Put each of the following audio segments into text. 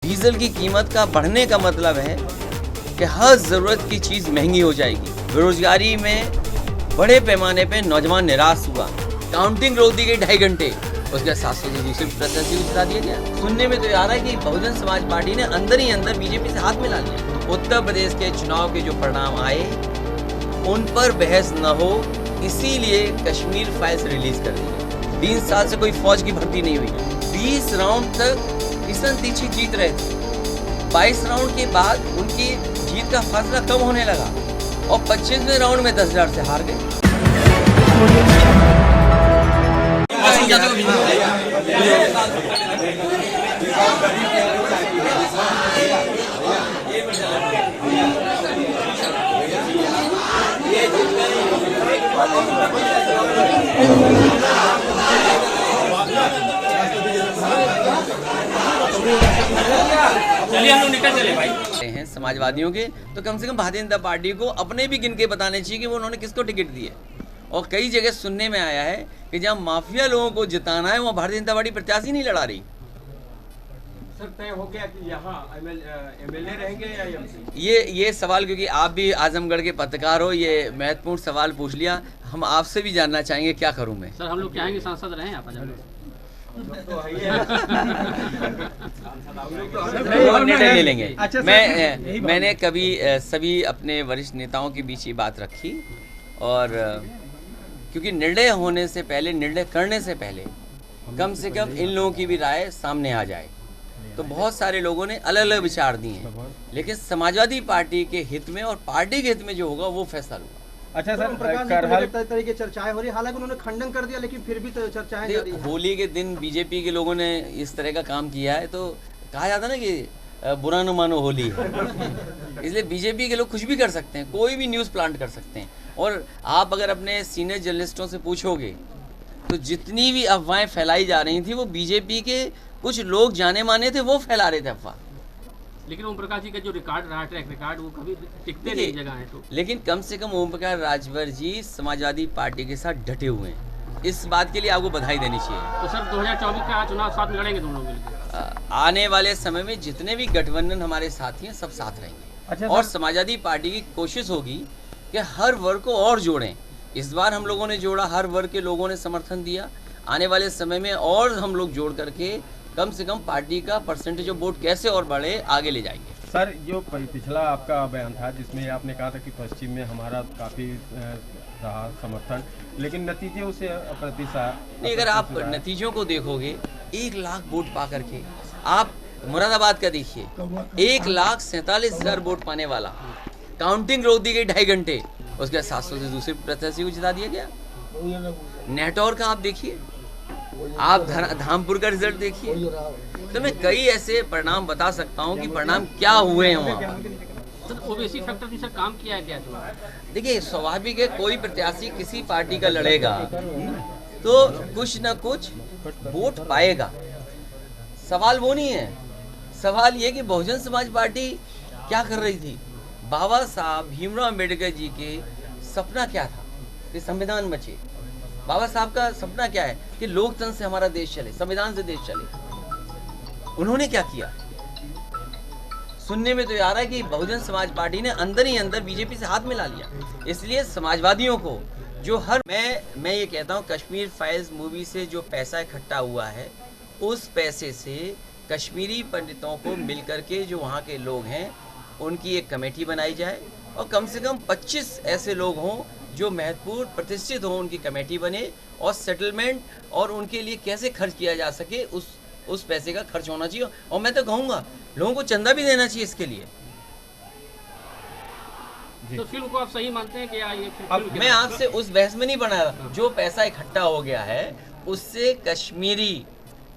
Diesel की कीमत का बढ़ने का मतलब है कि हर ज़रूरत की चीज़ महंगी हो जाएगी। बेरोजगारी में बड़े पैमाने पे नौजवान निराश हुआ। काउंटिंग रोक दी गई 2.5 घंटे, उसके 700 से दूसरे प्रत्याशी को जिता दिया गया। सुनने में तो आ रहा है कि बहुजन समाज पार्टी ने अंदर ही अंदर बीजेपी से हाथ मिला लिया। उत्तर प्रदेश के चुनाव के जो परिणाम आए उन पर बहस न हो, इसीलिए कश्मीर फाइल्स रिलीज कर दी गई। 3 साल से कोई फौज की भर्ती नहीं हुई। 20 राउंड तक किशन दीक्षित जीत रहे थे। 22 राउंड के बाद उनकी जीत का फासला कम होने लगा और 25वें राउंड में 10,000 से हार गए। चलिए हम लोग निकल चले भाई हैं समाजवादियों के, तो कम से कम भारतीय जनता पार्टी को अपने भी गिन के बताने चाहिए कि वो उन्होंने किसको टिकट दिए। और कई जगह सुनने में आया है कि जहाँ माफिया लोगों को जिताना है वहाँ भारतीय जनता पार्टी प्रत्याशी नहीं लड़ा रही। सर तय हो गया कि यहाँ एमएलए रहेंगे या एमपी? ये सवाल, क्योंकि आप भी आजमगढ़ के पत्रकार हो, ये महत्वपूर्ण सवाल पूछ लिया। हम आपसे भी जानना चाहेंगे, क्या करूँ मैं? सर हम लोग चाहेंगे सांसद रहें आप निर्णय ले लेंगे। मैंने कभी सभी अपने वरिष्ठ नेताओं के बीच ये बात रखी, और क्योंकि निर्णय होने से पहले, निर्णय करने से पहले कम से कम इन लोगों की भी राय सामने आ जाए। तो बहुत सारे लोगों ने अलग अलग विचार दिए हैं, लेकिन समाजवादी पार्टी के हित में और पार्टी के हित में जो होगा वो फैसला होगा। अच्छा सर, प्रकाश तरीके चर्चाएं हो रही, हालांकि उन्होंने खंडन कर दिया, लेकिन फिर भी तो चर्चाएं जारी हैं। होली के दिन बीजेपी के लोगों ने इस तरह का काम किया है, तो कहा जाता है ना कि बुरा न मानो होली। इसलिए बीजेपी के लोग कुछ भी कर सकते हैं, कोई भी न्यूज़ प्लांट कर सकते हैं। और आप अगर अपने सीनियर जर्नलिस्टों से पूछोगे तो जितनी भी अफवाहें फैलाई जा रही थी वो बीजेपी के कुछ लोग जाने माने थे, वो फैला रहे थे अफवाह। लेकिन ओम प्रकाश जी का जो रिकॉर्ड रहा, ट्रैक रिकॉर्ड, वो कभी टिकते नहीं जगह है। तो लेकिन कम से कम ओम प्रकाश राजभर जी समाजवादी पार्टी के साथ डटे हुए हैं, इस बात के लिए आपको बधाई देनी चाहिए। तो सर 2024 का चुनाव साथ में लड़ेंगे दोनों मिलकर? आने वाले समय में जितने भी गठबंधन हमारे साथी हैं सब साथ रहेंगे। अच्छा, और समाजवादी पार्टी की कोशिश होगी कि हर वर्ग को और जोड़ें। इस बार हम लोगों ने जोड़ा, हर वर्ग के लोगों ने समर्थन दिया। आने वाले समय में और हम लोग जोड़ करके कम से कम पार्टी का परसेंटेज ऑफ वोट कैसे और बढ़े, आगे ले जाएंगे। सर, जो पिछला आपका बयान था जिसमें आपने कहा था कि पश्चिम में हमारा काफ़ी रहा समर्थन, लेकिन नतीजे उसे प्रतिशत नहीं, अगर आप नतीजों को देखोगे 1 लाख वोट पा करके, आप मुरादाबाद का देखिए 1,47,000 वोट पाने वाला, काउंटिंग रोक दी गई 2.5 घंटे, उसके 700 से दूसरे प्रत्याशी को जिता दिया गया। नेटौर का आप देखिए, आप धामपुर का रिजल्ट देखिए। तो मैं कई ऐसे परिणाम बता सकता हूँ कि परिणाम क्या हुए हैं वहाँ। तो ओबीसी फैक्टर भी सर काम किया है क्या? देखिए, स्वाभाविक है, कोई प्रत्याशी किसी पार्टी का लड़ेगा तो कुछ न कुछ वोट पाएगा। सवाल वो नहीं है, सवाल ये कि बहुजन समाज पार्टी क्या कर रही थी। बाबा साहब भीमराव अम्बेडकर जी के सपना क्या था कि संविधान बचे। बाबा साहब का सपना क्या है कि लोकतंत्र से हमारा देश चले, संविधान से देश चले। उन्होंने क्या किया? सुनने में तो आ रहा है कि बहुजन समाज पार्टी ने अंदर ही अंदर बीजेपी से हाथ मिला लिया। इसलिए समाजवादियों को जो मैं ये कहता हूँ, कश्मीर फाइल्स मूवी से जो पैसा इकट्ठा हुआ है, उस पैसे से कश्मीरी पंडितों को मिल करके जो वहाँ के लोग हैं उनकी एक कमेटी बनाई जाए, और कम से कम 25 ऐसे लोग हों जो महत्वपूर्ण प्रतिष्ठित हों, उनकी कमेटी बने, और सेटलमेंट और उनके लिए कैसे खर्च किया जा सके उस पैसे का खर्च होना चाहिए। और मैं तो कहूँगा लोगों को चंदा भी देना चाहिए इसके लिए। तो फिल्म को आप सही मानते हैं कि ये अब मैं आपसे उस बहस में नहीं बना, जो पैसा इकट्ठा हो गया है उससे कश्मीरी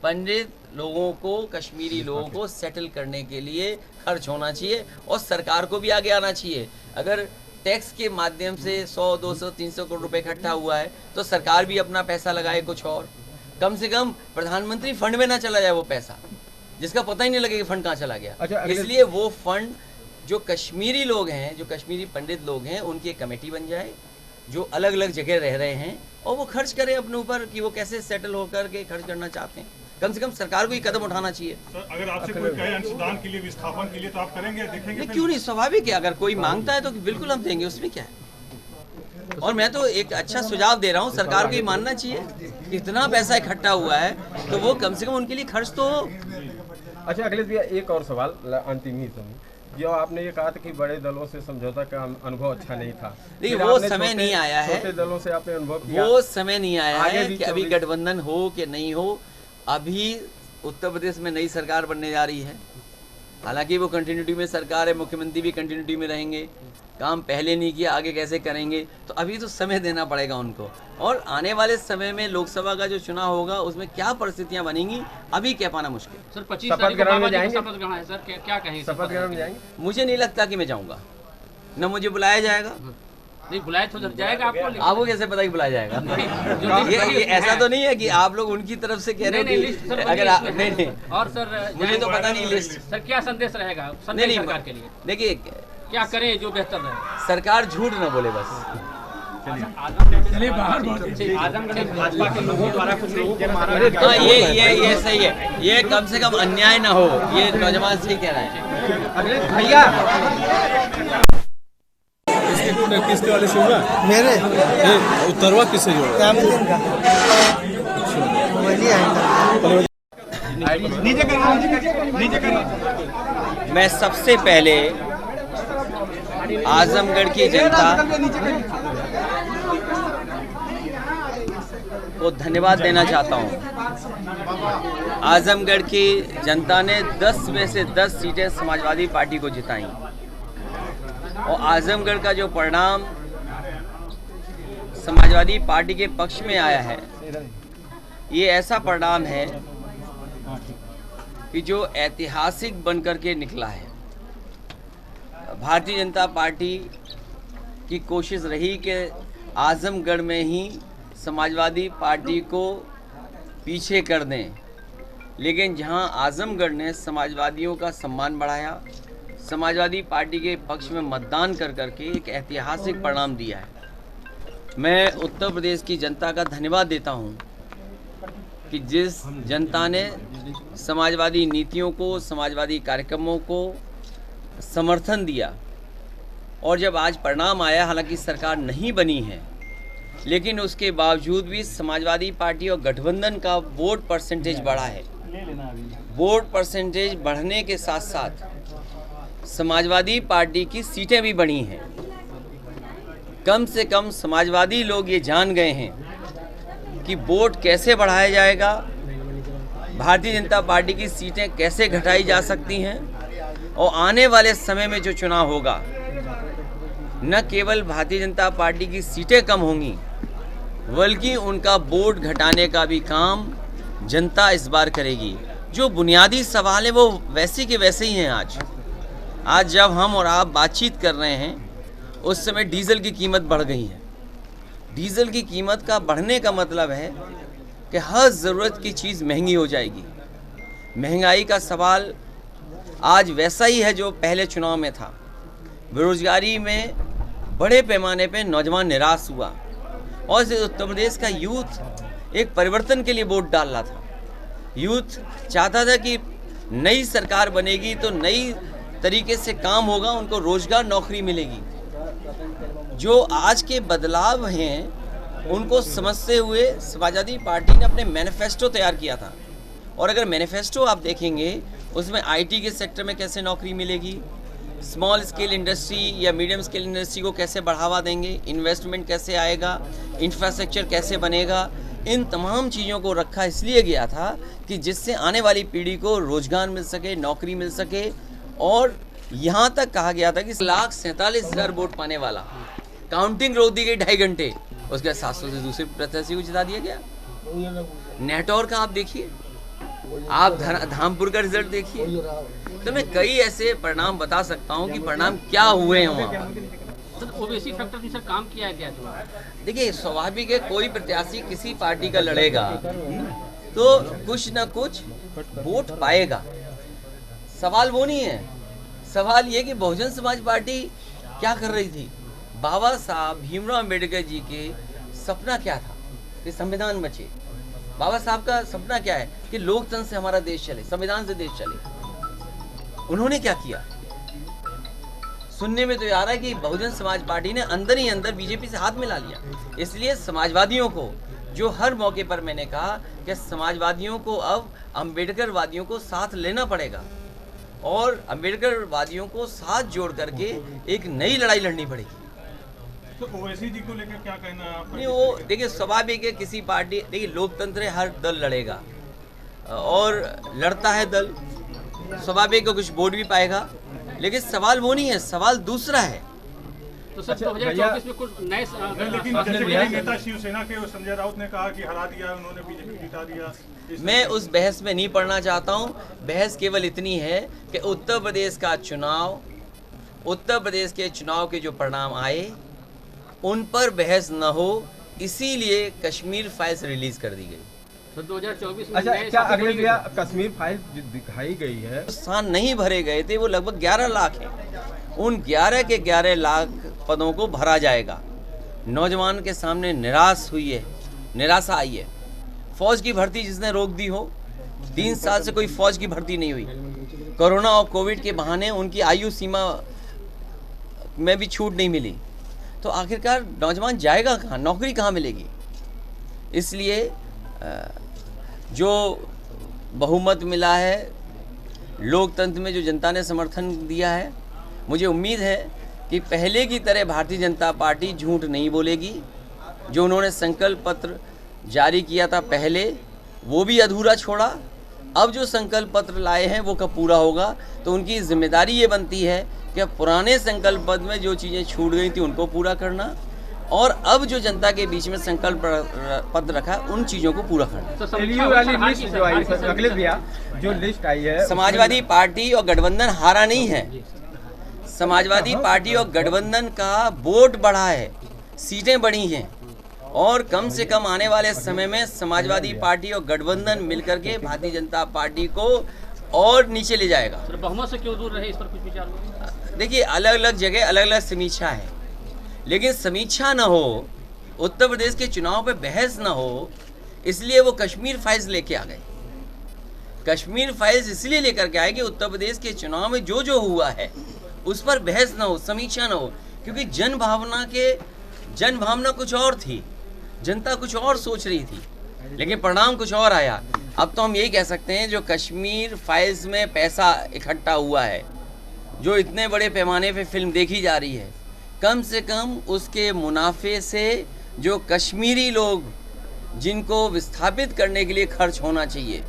पंडित लोगों को, कश्मीरी लोगों को सेटल करने के लिए खर्च होना चाहिए, और सरकार को भी आगे आना चाहिए। अगर टैक्स के माध्यम से 100, 200, 300 करोड़ रुपए इकट्ठा हुआ है तो सरकार भी अपना पैसा लगाए कुछ, और कम से कम प्रधानमंत्री फंड में ना चला जाए वो पैसा, जिसका पता ही नहीं लगे कि फंड कहाँ चला गया। अच्छा, इसलिए वो फंड जो कश्मीरी लोग हैं, जो कश्मीरी पंडित लोग हैं, उनकी एक कमेटी बन जाए जो अलग अलग जगह रह रहे हैं, और वो खर्च करें अपने ऊपर कि वो कैसे सेटल होकर के खर्च करना चाहते हैं। कम से कम सरकार को ये कदम उठाना चाहिए। सर, अगर आपसे कोई कहे अंशदान के लिए, विस्थापन के लिए, तो आप करेंगे, देखेंगे? नहीं, क्यों नहीं, स्वाभाविक है, अगर कोई मांगता है तो बिल्कुल हम देंगे, उसमें क्या है। और मैं तो एक अच्छा सुझाव दे रहा हूँ, सरकार को ये मानना चाहिए इतना पैसा इकट्ठा हुआ है तो वो कम से कम उनके लिए खर्च तो हो। अच्छा अखिलेश भैया, एक और सवाल अंतिम ही समय, जो आपने ये कहा था कि बड़े दलों से समझौता का अनुभव अच्छा नहीं था, लेकिन फिर वो आपने समय नहीं आया है, छोटे दलों से आपने अनुभव किया, वो समय नहीं आया आगे है भी कि अभी 24 गठबंधन हो कि नहीं हो। अभी उत्तर प्रदेश में नई सरकार बनने जा रही है, हालांकि वो कंटिन्यूटी में सरकार है, मुख्यमंत्री भी कंटिन्यूटी में रहेंगे, काम पहले नहीं किया आगे कैसे करेंगे, तो अभी तो समय देना पड़ेगा उनको। और आने वाले समय में लोकसभा का जो चुनाव होगा उसमें क्या परिस्थितियां बनेंगी अभी कह पाना मुश्किल। सर 25 शपथ तारीख को ग्रहण में बाबा जी का जाएंगे? शपथ ग्रहण है सर, क्या कहेंगे? शपथ ग्रहण में जाएंगे? मुझे नहीं लगता कि मैं जाऊंगा, न मुझे बुलाया जाएगा। नहीं बुलाया तो जाएगा आपको, लेकिन- आपको कैसे पता कि बुलाया जाएगा? जो ये ऐसा तो नहीं है कि आप लोग उनकी तरफ से कह रहे नहीं, हो लिस्ट कि सर बनी अगर है आप इसमें। नहीं और सर मुझे तो पता नहीं लिस्ट। सर क्या संदेश रहेगा नहीं संदेश नहीं सरकार के लिए, देखिए, क्या करें जो बेहतर रहे? सरकार झूठ न बोले बस। आजमगढ़ में भाजपा के लोगों द्वारा कुछ लोगों को मारा गया। हाँ ये सही है, ये कम से कम अन्याय ना हो, ये नौजवान सही कह रहा है। भैया किसके वाले से हुआ? मेरे उत्तरवा किससे हुआ? कैमलिन का वही है। मैं सबसे पहले आजमगढ़ की जनता को धन्यवाद देना चाहता हूं। आजमगढ़ की जनता ने 10 में से 10 सीटें समाजवादी पार्टी को जिताई और आजमगढ़ का जो परिणाम समाजवादी पार्टी के पक्ष में आया है, ये ऐसा परिणाम है कि जो ऐतिहासिक बनकर के निकला है। भारतीय जनता पार्टी की कोशिश रही कि आजमगढ़ में ही समाजवादी पार्टी को पीछे कर दें, लेकिन जहां आजमगढ़ ने समाजवादियों का सम्मान बढ़ाया, समाजवादी पार्टी के पक्ष में मतदान कर करके एक ऐतिहासिक परिणाम दिया है। मैं उत्तर प्रदेश की जनता का धन्यवाद देता हूं कि जिस जनता ने समाजवादी नीतियों को, समाजवादी कार्यक्रमों को समर्थन दिया, और जब आज परिणाम आया, हालांकि सरकार नहीं बनी है, लेकिन उसके बावजूद भी समाजवादी पार्टी और गठबंधन का वोट परसेंटेज बढ़ा है। वोट परसेंटेज बढ़ने के साथ साथ समाजवादी पार्टी की सीटें भी बढ़ी हैं। कम से कम समाजवादी लोग ये जान गए हैं कि वोट कैसे बढ़ाया जाएगा, भारतीय जनता पार्टी की सीटें कैसे घटाई जा सकती हैं, और आने वाले समय में जो चुनाव होगा, न केवल भारतीय जनता पार्टी की सीटें कम होंगी, बल्कि उनका वोट घटाने का भी काम जनता इस बार करेगी। जो बुनियादी सवाल है वो वैसे के वैसे ही हैं। आज जब हम और आप बातचीत कर रहे हैं, उस समय डीजल की कीमत बढ़ गई है। डीजल की कीमत का बढ़ने का मतलब है कि हर ज़रूरत की चीज़ महंगी हो जाएगी। महंगाई का सवाल आज वैसा ही है जो पहले चुनाव में था। बेरोजगारी में बड़े पैमाने पे नौजवान निराश हुआ, और इस उत्तर प्रदेश का यूथ एक परिवर्तन के लिए वोट डाल रहा था। यूथ चाहता था कि नई सरकार बनेगी तो नई तरीके से काम होगा, उनको रोजगार, नौकरी मिलेगी। जो आज के बदलाव हैं उनको समझते हुए समाजवादी पार्टी ने अपने मैनिफेस्टो तैयार किया था। और अगर मैनिफेस्टो आप देखेंगे, उसमें आईटी के सेक्टर में कैसे नौकरी मिलेगी, स्मॉल स्केल इंडस्ट्री या मीडियम स्केल इंडस्ट्री को कैसे बढ़ावा देंगे, इन्वेस्टमेंट कैसे आएगा, इंफ्रास्ट्रक्चर कैसे बनेगा, इन तमाम चीज़ों को रखा इसलिए गया था कि जिससे आने वाली पीढ़ी को रोजगार मिल सके, नौकरी मिल सके। और यहाँ तक कहा गया था कि 1,47,000 वोट पाने वाला, काउंटिंग रोक दी गई 2.5 घंटे, उसके बाद 700 से दूसरे प्रत्याशी को जिता दिया गया। नेटौर का आप देखिए, आप धामपुर का रिजल्ट देखिए, तो मैं कई ऐसे परिणाम बता सकता हूँ कि परिणाम क्या हुए हैं वहाँ पर। सर ओबीसी फैक्टर भी सर काम किया है क्या? देखिए, स्वाभाविक है, कोई प्रत्याशी किसी पार्टी का लड़ेगा तो कुछ न कुछ वोट पाएगा। सवाल वो नहीं है, सवाल ये कि बहुजन समाज पार्टी क्या कर रही थी। बाबा साहब भीमराव अम्बेडकर जी के सपना क्या था कि संविधान बचे। बाबा साहब का सपना क्या है कि लोकतंत्र से हमारा देश चले, संविधान से देश चले। उन्होंने क्या किया? सुनने में तो आ रहा है कि बहुजन समाज पार्टी ने अंदर ही अंदर बीजेपी से हाथ मिला लिया। इसलिए समाजवादियों को, जो हर मौके पर मैंने कहा कि समाजवादियों को अब अंबेडकर वादियों को साथ लेना पड़ेगा और अंबेडकर वादियों को साथ जोड़ करके एक नई लड़ाई लड़नी पड़ेगी। तो ओवैसी जी को लेकर क्या कहना है आपका? नहीं, वो देखिए स्वाभाविक है, किसी पार्टी, देखिए लोकतंत्र है, हर दल लड़ेगा और लड़ता है दल, स्वाभाविक है कुछ वोट भी पाएगा, लेकिन सवाल वो नहीं है, सवाल दूसरा है। तो सर 2024 में कुछ नए लेकिन जैसे कि नेता शिवसेना के संजय राउत ने कहा कि हरा दिया उन्होंने, बीजेपी जिता दिया। मैं उस बहस में नहीं पढ़ना चाहता हूँ। बहस केवल इतनी है कि उत्तर प्रदेश का चुनाव, उत्तर प्रदेश के चुनाव के जो परिणाम आए उन पर बहस न हो, इसीलिए कश्मीर फाइल्स रिलीज कर दी गई। तो 2024 में अच्छा, क्या अगले कश्मीर फाइल जो दिखाई गई है, स्थान नहीं भरे गए थे, वो लगभग 11 लाख हैं। उन 11 के 11 लाख पदों को भरा जाएगा। नौजवान के सामने निराशा आई है। फौज की भर्ती जिसने रोक दी हो, 3 साल से कोई फौज की भर्ती नहीं हुई। कोरोना और कोविड के बहाने उनकी आयु सीमा में भी छूट नहीं मिली, तो आखिरकार नौजवान जाएगा कहाँ, नौकरी कहाँ मिलेगी? इसलिए जो बहुमत मिला है, लोकतंत्र में जो जनता ने समर्थन दिया है, मुझे उम्मीद है कि पहले की तरह भारतीय जनता पार्टी झूठ नहीं बोलेगी। जो उन्होंने संकल्प पत्र जारी किया था पहले, वो भी अधूरा छोड़ा। अब जो संकल्प पत्र लाए हैं वो कब पूरा होगा? तो उनकी जिम्मेदारी ये बनती है कि पुराने संकल्प पत्र में जो चीज़ें छूट गई थी उनको पूरा करना, और अब जो जनता के बीच में संकल्प पत्र रखा उन चीज़ों को पूरा करना। तो वाली लिस्ट जो आई, अखिलेश भैया जो लिस्ट आई है, समाजवादी पार्टी और गठबंधन हारा नहीं है। समाजवादी पार्टी और गठबंधन का वोट बढ़ा है, सीटें बढ़ी हैं, और कम से कम आने वाले समय में समाजवादी पार्टी और गठबंधन मिलकर के भारतीय जनता पार्टी को और नीचे ले जाएगा। सर बहुमत से क्यों दूर रहे, इस पर कुछ विचार हुआ? देखिए, अलग अलग जगह अलग अलग समीक्षा है, लेकिन समीक्षा न हो, उत्तर प्रदेश के चुनाव पे बहस न हो, इसलिए वो कश्मीर फाइल्स लेके आ गए। कश्मीर फाइल्स इसलिए लेकर के आए कि उत्तर प्रदेश के चुनाव में जो जो हुआ है उस पर बहस न हो, समीक्षा न हो, क्योंकि जन भावना कुछ और थी, जनता कुछ और सोच रही थी, लेकिन परिणाम कुछ और आया। अब तो हम यही कह सकते हैं, जो कश्मीर फाइल्स में पैसा इकट्ठा हुआ है, जो इतने बड़े पैमाने पे फिल्म देखी जा रही है, कम से कम उसके मुनाफे से जो कश्मीरी लोग जिनको विस्थापित करने के लिए खर्च होना चाहिए,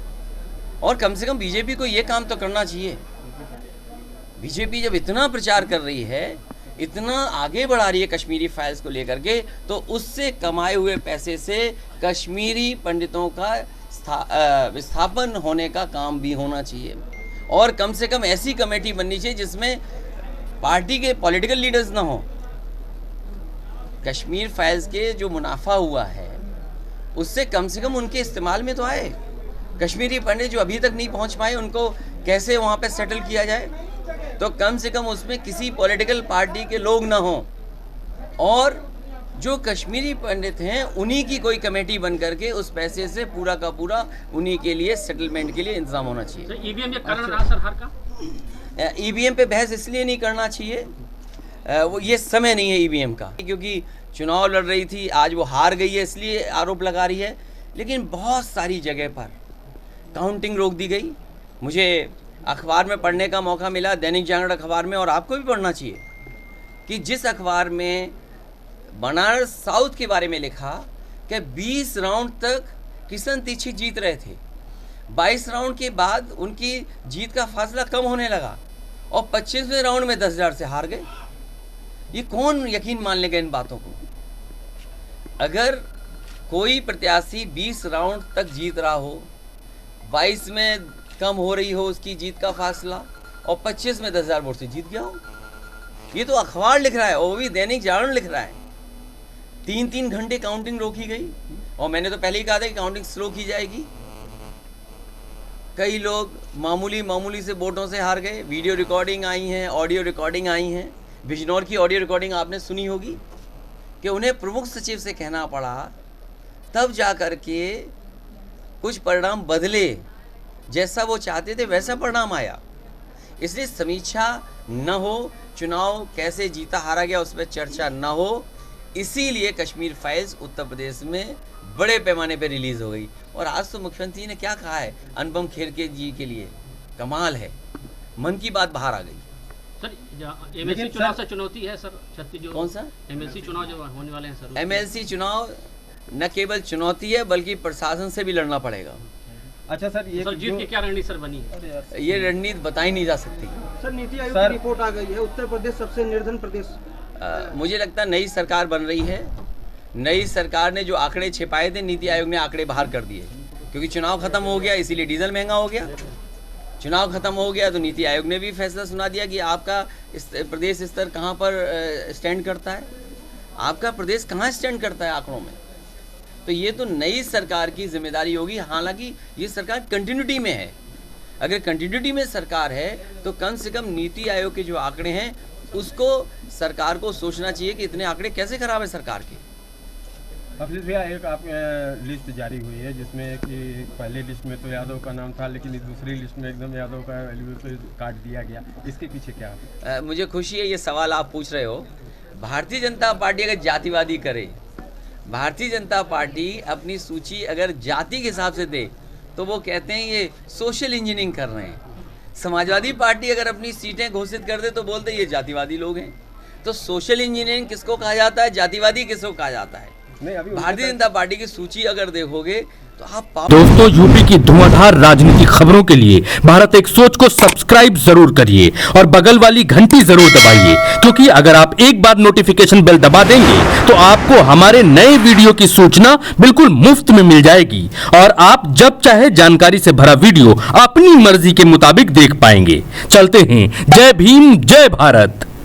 और कम से कम बीजेपी को ये काम तो करना चाहिए। बीजेपी जब इतना प्रचार कर रही है, इतना आगे बढ़ा रही है कश्मीरी फाइल्स को लेकर के, तो उससे कमाए हुए पैसे से कश्मीरी पंडितों का विस्थापन होने का काम भी होना चाहिए, और कम से कम ऐसी कमेटी बननी चाहिए जिसमें पार्टी के पॉलिटिकल लीडर्स ना हो। कश्मीर फाइल्स के जो मुनाफा हुआ है उससे कम से कम उनके इस्तेमाल में तो आए। कश्मीरी पंडित जो अभी तक नहीं पहुंच पाए, उनको कैसे वहाँ पे सेटल किया जाए, तो कम से कम उसमें किसी पॉलिटिकल पार्टी के लोग ना हों, और जो कश्मीरी पंडित हैं उन्हीं की कोई कमेटी बन करके उस पैसे से पूरा का पूरा उन्हीं के लिए सेटलमेंट के लिए इंतजाम होना चाहिए। तो ईवीएम ये कारण रहा सर हार का? ईवीएम पे बहस इसलिए नहीं करना चाहिए, वो ये समय नहीं है ईवीएम का, क्योंकि चुनाव लड़ रही थी, आज वो हार गई है इसलिए आरोप लगा रही है, लेकिन बहुत सारी जगह पर काउंटिंग रोक दी गई। मुझे अखबार में पढ़ने का मौका मिला, दैनिक जागरण अखबार में, और आपको भी पढ़ना चाहिए, कि जिस अखबार में बनारस साउथ के बारे में लिखा कि 20 राउंड तक किशन दीक्षित जीत रहे थे, 22 राउंड के बाद उनकी जीत का फासला कम होने लगा और 25वें राउंड में 10,000 से हार गए। ये कौन यकीन मान लेगा इन बातों को? अगर कोई प्रत्याशी 20 राउंड तक जीत रहा हो, 22 में कम हो रही हो उसकी जीत का फासला, और 25 में 10,000 वोट से जीत गया हो, ये तो अखबार लिख रहा है, और वो भी दैनिक जागरण लिख रहा है। 3-3 घंटे काउंटिंग रोकी गई, और मैंने तो पहले ही कहा था कि काउंटिंग स्लो की जाएगी। कई लोग मामूली से वोटों से हार गए। वीडियो रिकॉर्डिंग आई हैं, ऑडियो रिकॉर्डिंग आई हैं। बिजनौर की ऑडियो रिकॉर्डिंग आपने सुनी होगी कि उन्हें प्रमुख सचिव से कहना पड़ा, तब जा कर के कुछ परिणाम बदले जैसा वो चाहते थे वैसा परिणाम आया। इसलिए समीक्षा न हो, चुनाव कैसे जीता हारा गया उस पर चर्चा न हो, इसीलिए कश्मीर फाइल्स उत्तर प्रदेश में बड़े पैमाने पर रिलीज हो गई। और आज तो मुख्यमंत्री ने क्या कहा है अनुपम खेर जी के लिए, कमाल है, मन की बात बाहर आ गई। सर एमएलसी चुनाव से चुनौती है सर छत्तीसगढ़, कौन सा एमएलसी चुनाव जो होने वाले हैं सर? एमएलसी चुनाव न केवल चुनौती है बल्कि प्रशासन से भी लड़ना पड़ेगा। अच्छा सर, ये सर जीत की क्या रणनीति सर बनी है? ये रणनीति बताई नहीं जा सकती। सर नीति आयोग की रिपोर्ट आ गई है, उत्तर प्रदेश सबसे निर्धन प्रदेश। मुझे लगता है नई सरकार बन रही है, नई सरकार ने जो आंकड़े छिपाए थे नीति आयोग ने आंकड़े बाहर कर दिए, क्योंकि चुनाव खत्म हो गया इसीलिए डीजल महंगा हो गया। चुनाव खत्म हो गया तो नीति आयोग ने भी फैसला सुना दिया कि आपका प्रदेश स्तर कहाँ पर स्टैंड करता है, आपका प्रदेश कहाँ स्टैंड करता है आंकड़ों में। तो ये तो नई सरकार की जिम्मेदारी होगी। हालांकि ये सरकार कंटिन्यूटी में है, अगर कंटिन्यूटी में सरकार है तो कम से कम नीति आयोग के जो आंकड़े हैं उसको सरकार को सोचना चाहिए कि इतने आंकड़े कैसे खराब है सरकार के। अखिलेश भैया, एक आप लिस्ट जारी हुई है जिसमें कि पहले लिस्ट में तो यादव का नाम था, लेकिन दूसरी लिस्ट में एकदम यादव का वैल्यू काट दिया गया, इसके पीछे क्या? मुझे खुशी है ये सवाल आप पूछ रहे हो। भारतीय जनता पार्टी अगर जातिवादी करे, भारतीय जनता पार्टी अपनी सूची अगर जाति के हिसाब से दे तो वो कहते हैं ये सोशल इंजीनियरिंग कर रहे हैं। समाजवादी पार्टी अगर अपनी सीटें घोषित कर दे तो बोलते हैं ये जातिवादी लोग हैं। तो सोशल इंजीनियरिंग किसको कहा जाता है, जातिवादी किसको कहा जाता है? भारतीय जनता पार्टी की सूची अगर देखोगे तो आप दोस्तों, यूपी की धुआंधार राजनीतिक खबरों के लिए भारत एक सोच को सब्सक्राइब जरूर करिए और बगल वाली घंटी जरूर दबाइए, क्योंकि अगर आप एक बार नोटिफिकेशन बेल दबा देंगे तो आपको हमारे नए वीडियो की सूचना बिल्कुल मुफ्त में मिल जाएगी और आप जब चाहे जानकारी से भरा वीडियो अपनी मर्जी के मुताबिक देख पाएंगे। चलते हैं, जय भीम, जय भारत।